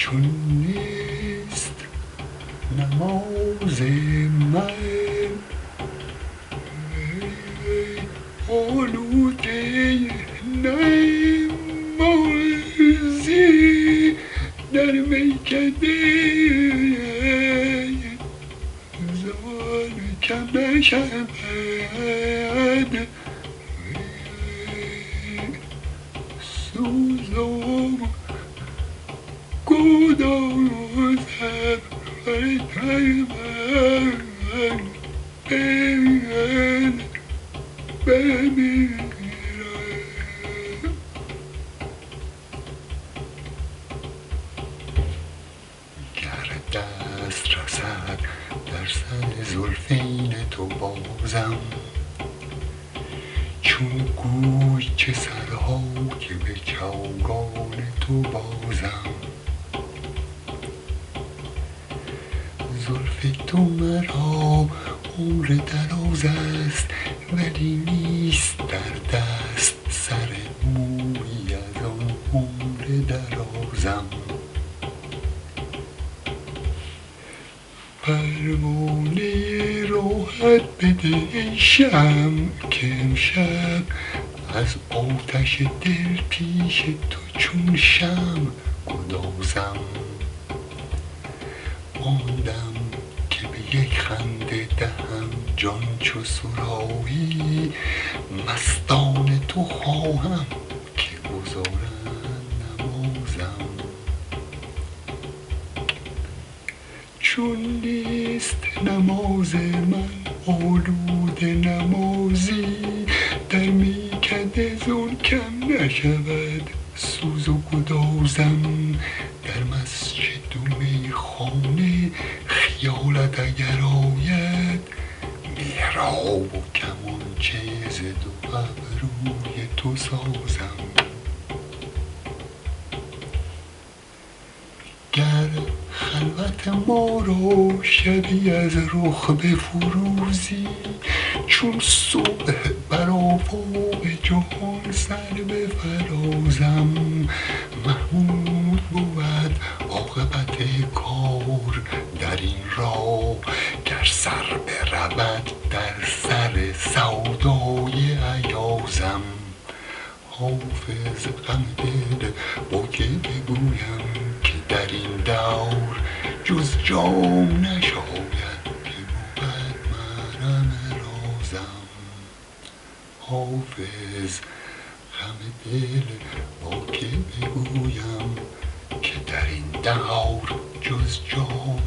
چون نیست نماز من آلوده نمازی در میکده زمان کم شود سوزم گدازم فرتای من بمیرم گر دست رسد در سر زلفین تو بازم چون گوی که سرها که به چوگان تو بازم زلف تو مرا عمر دراز است ولی نیست در دست سر مویی از آن عمر درازم پروانه راحت بده ای شمع که امشب از آتش دل پیش تو چون شمع گدازم ماندم که به یک خنده دهم جان چو صراحی مستان تو خواهم که گزارند نمازم چون نیست نماز من آلوده نمازی در میکده زون کم نشود سوز و گدازم در مسجد و میخانه خیالت اگر آید محراب و کمانچه ز دو ابروی تو سازم گر خلوت ما را شبی از رخ بفروزی چون صبح بر آفاق جهان سر بفرازم محمود بود عاقبت کار در این راه گر سر برود در سر سودای ایازم حافظ غم دل با که بگویم که در این دور جز جام نشاید که بود محرم رازم حافظ غم دل با که بگویم که در این دور جز جام